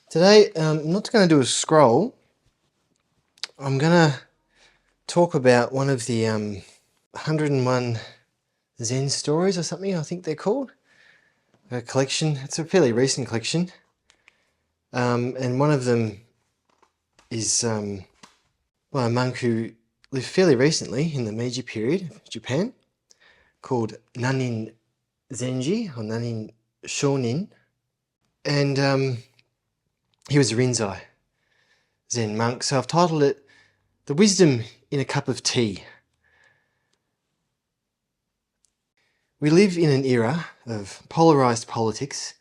Today, I'm not going to do a scroll. I'm going to talk about one of the 101 Zen stories or something, I think they're called. A collection. It's a fairly recent collection. And one of them is a monk who lived fairly recently in the Meiji period of Japan, called Nanin Zenji or Nanin Shonin. And he was a Rinzai Zen monk. So I've titled it The Wisdom in a Cup of Tea. We live in an era of polarised politics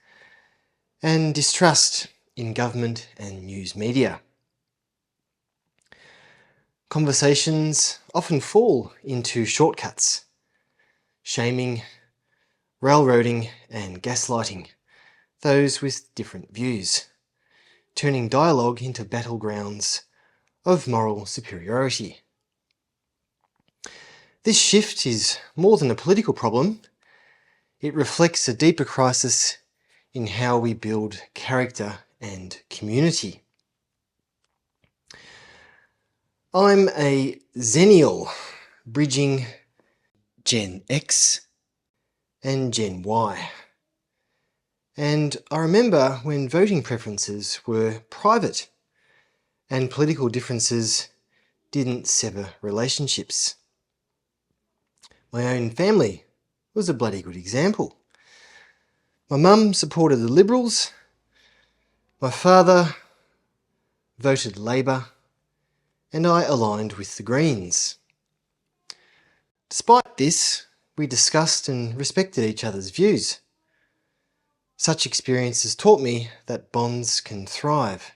and distrust in government and news media. Conversations often fall into shortcuts, shaming, railroading and gaslighting those with different views, turning dialogue into battlegrounds of moral superiority. This shift is more than a political problem. It reflects a deeper crisis in how we build character and community. I'm a Zennial, bridging Gen X and Gen Y. And I remember when voting preferences were private and political differences didn't sever relationships. My own family was a bloody good example. My mum supported the Liberals, my father voted Labor, and I aligned with the Greens. Despite this, we discussed and respected each other's views. Such experiences taught me that bonds can thrive,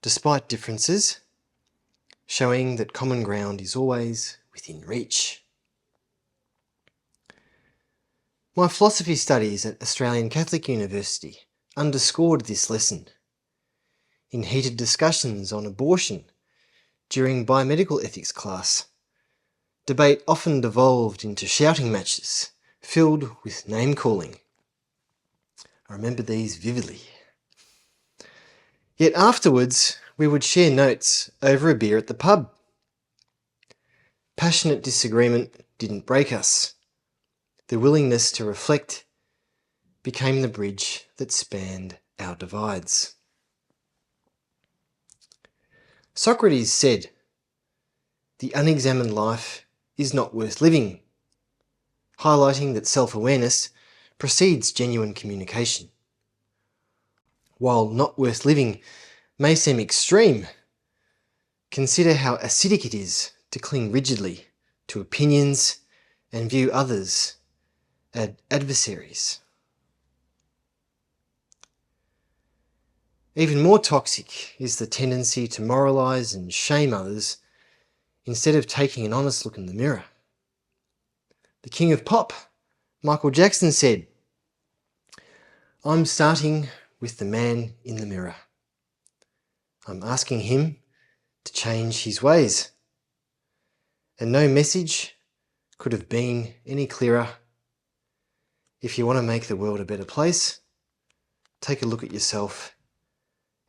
despite differences, showing that common ground is always within reach. My philosophy studies at Australian Catholic University underscored this lesson. In heated discussions on abortion during biomedical ethics class, debate often devolved into shouting matches filled with name-calling. I remember these vividly. Yet afterwards, we would share notes over a beer at the pub. Passionate disagreement didn't break us. The willingness to reflect became the bridge that spanned our divides. Socrates said, "The unexamined life is not worth living," highlighting that self-awareness precedes genuine communication. While not worth living may seem extreme, consider how acidic it is to cling rigidly to opinions and view others as adversaries. Even more toxic is the tendency to moralise and shame others instead of taking an honest look in the mirror. The king of pop, Michael Jackson, said, "I'm starting with the man in the mirror. I'm asking him to change his ways." And no message could have been any clearer. If you want to make the world a better place, take a look at yourself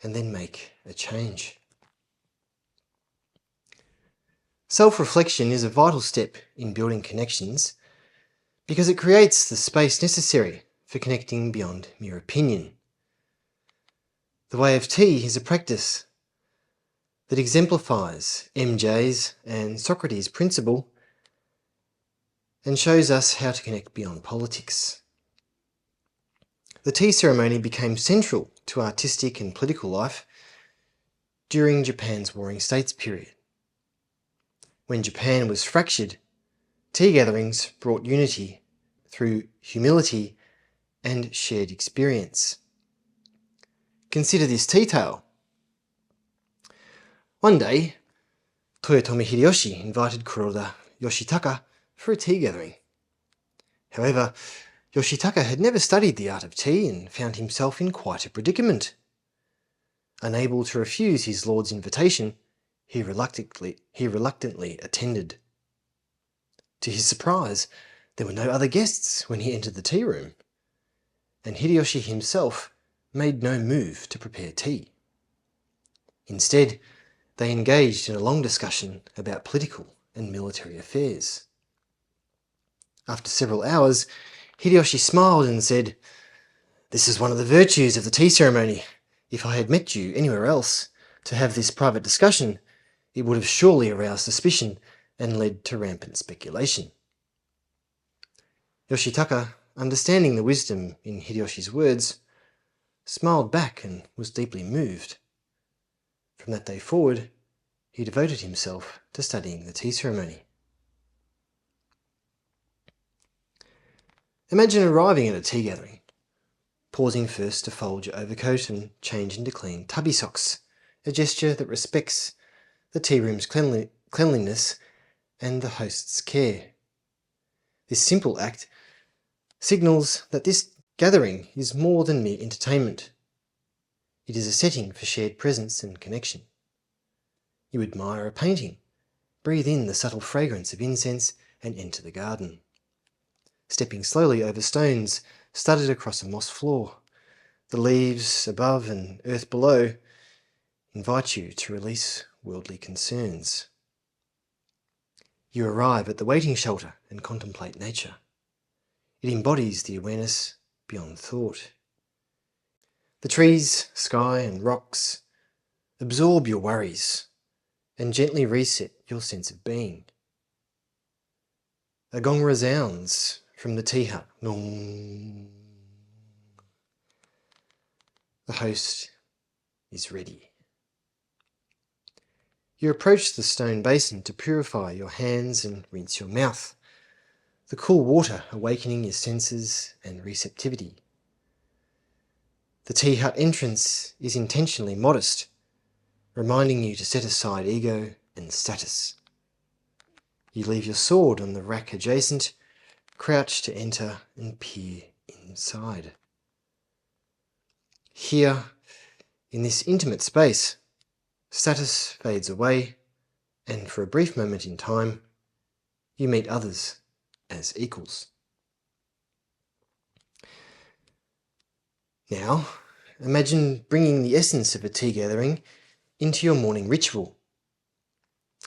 and then make a change. Self-reflection is a vital step in building connections because it creates the space necessary for connecting beyond mere opinion. The way of tea is a practice that exemplifies MJ's and Socrates' principle and shows us how to connect beyond politics. The tea ceremony became central to artistic and political life during Japan's Warring States period. When Japan was fractured, tea gatherings brought unity through humility and shared experience. Consider this tea tale. One day, Toyotomi Hideyoshi invited Kuroda Yoshitaka for a tea gathering. However, Yoshitaka had never studied the art of tea and found himself in quite a predicament. Unable to refuse his lord's invitation, he reluctantly attended. To his surprise, there were no other guests when he entered the tea room, and Hideyoshi himself made no move to prepare tea. Instead, they engaged in a long discussion about political and military affairs. After several hours, Hideyoshi smiled and said, "This is one of the virtues of the tea ceremony. If I had met you anywhere else to have this private discussion, it would have surely aroused suspicion and led to rampant speculation." Yoshitaka, understanding the wisdom in Hideyoshi's words, smiled back and was deeply moved. From that day forward, he devoted himself to studying the tea ceremony. Imagine arriving at a tea gathering, pausing first to fold your overcoat and change into clean tubby socks, a gesture that respects the tea room's cleanliness and the host's care. This simple act signals that this gathering is more than mere entertainment. It is a setting for shared presence and connection. You admire a painting, breathe in the subtle fragrance of incense, and enter the garden. Stepping slowly over stones studded across a moss floor, the leaves above and earth below invite you to release worldly concerns. You arrive at the waiting shelter and contemplate nature. It embodies the awareness beyond thought. The trees, sky, and rocks absorb your worries and gently reset your sense of being. A gong resounds from the tea hut. Gong. The host is ready. You approach the stone basin to purify your hands and rinse your mouth, the cool water awakening your senses and receptivity. The tea hut entrance is intentionally modest, reminding you to set aside ego and status. You leave your sword on the rack adjacent, crouch to enter and peer inside. Here, in this intimate space, status fades away, and for a brief moment in time, you meet others as equals. Now, imagine bringing the essence of a tea gathering into your morning ritual,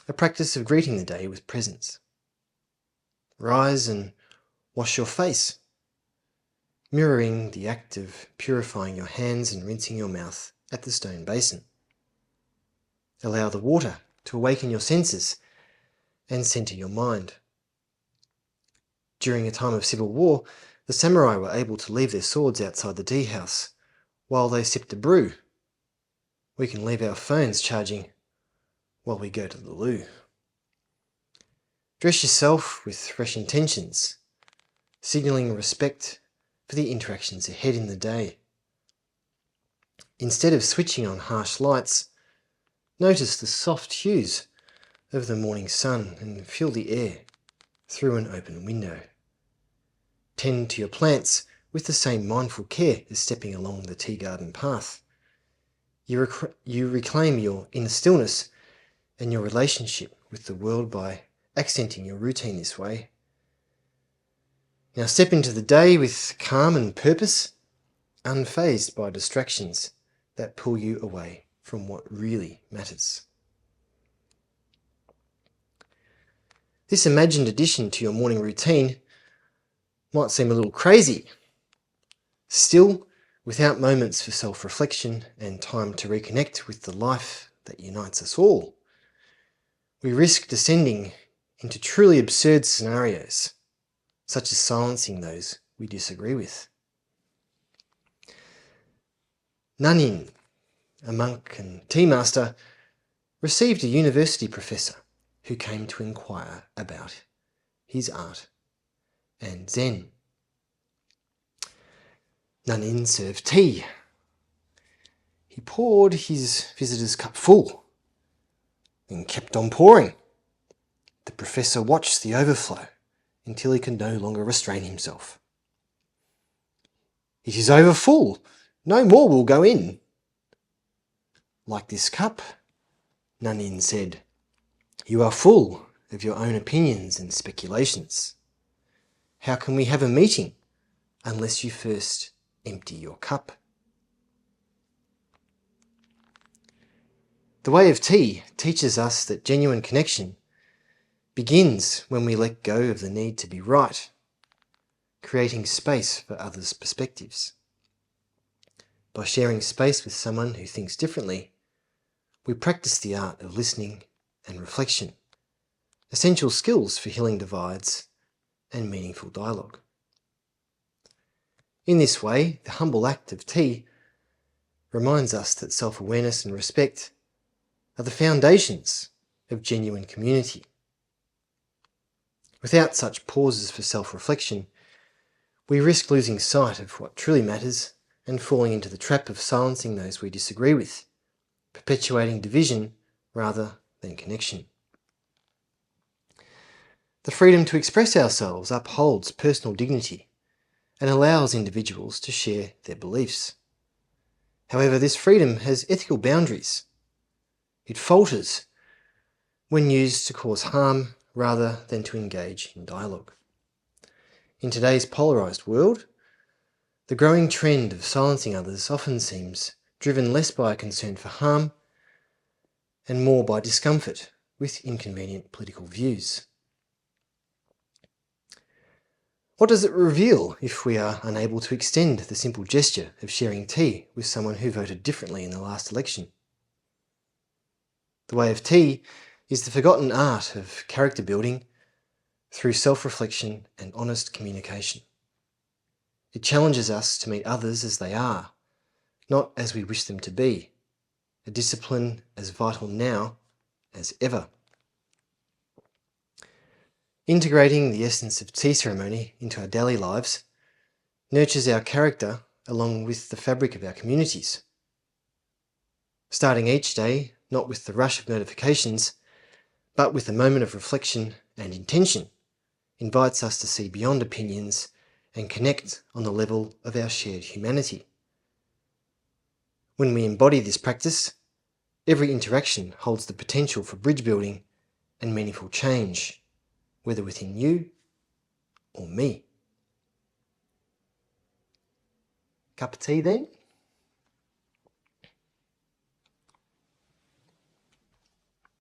a practice of greeting the day with presence. Rise and wash your face, mirroring the act of purifying your hands and rinsing your mouth at the stone basin. Allow the water to awaken your senses and center your mind. During a time of civil war, the samurai were able to leave their swords outside the tea house while they sipped a brew. We can leave our phones charging while we go to the loo. Dress yourself with fresh intentions, signaling respect for the interactions ahead in the day. Instead of switching on harsh lights, notice the soft hues of the morning sun and feel the air through an open window. Tend to your plants with the same mindful care as stepping along the tea garden path. You reclaim your inner stillness and your relationship with the world by accenting your routine this way. Now step into the day with calm and purpose, unfazed by distractions that pull you away from what really matters. This imagined addition to your morning routine might seem a little crazy. Still, without moments for self-reflection and time to reconnect with the life that unites us all, we risk descending into truly absurd scenarios, such as silencing those we disagree with. Nanin, a monk and tea master, received a university professor who came to inquire about his art and Zen. Nanin served tea. He poured his visitor's cup full and kept on pouring. The professor watched the overflow until he could no longer restrain himself. "It is over full. No more will go in." "Like this cup," Nanin said, "you are full of your own opinions and speculations. How can we have a meeting unless you first empty your cup?" The way of tea teaches us that genuine connection begins when we let go of the need to be right, creating space for others' perspectives. By sharing space with someone who thinks differently, we practice the art of listening and reflection, essential skills for healing divides and meaningful dialogue. In this way, the humble act of tea reminds us that self-awareness and respect are the foundations of genuine community. Without such pauses for self-reflection, we risk losing sight of what truly matters and falling into the trap of silencing those we disagree with, perpetuating division rather than connection. The freedom to express ourselves upholds personal dignity and allows individuals to share their beliefs. However, this freedom has ethical boundaries. It falters when used to cause harm rather than to engage in dialogue. In today's polarised world, the growing trend of silencing others often seems driven less by a concern for harm and more by discomfort with inconvenient political views. What does it reveal if we are unable to extend the simple gesture of sharing tea with someone who voted differently in the last election? The way of tea is the forgotten art of character building through self-reflection and honest communication. It challenges us to meet others as they are, not as we wish them to be, a discipline as vital now as ever. Integrating the essence of tea ceremony into our daily lives nurtures our character along with the fabric of our communities. Starting each day not with the rush of notifications, but with a moment of reflection and intention, invites us to see beyond opinions and connect on the level of our shared humanity. When we embody this practice, every interaction holds the potential for bridge building and meaningful change, whether within you or me. Cup of tea then?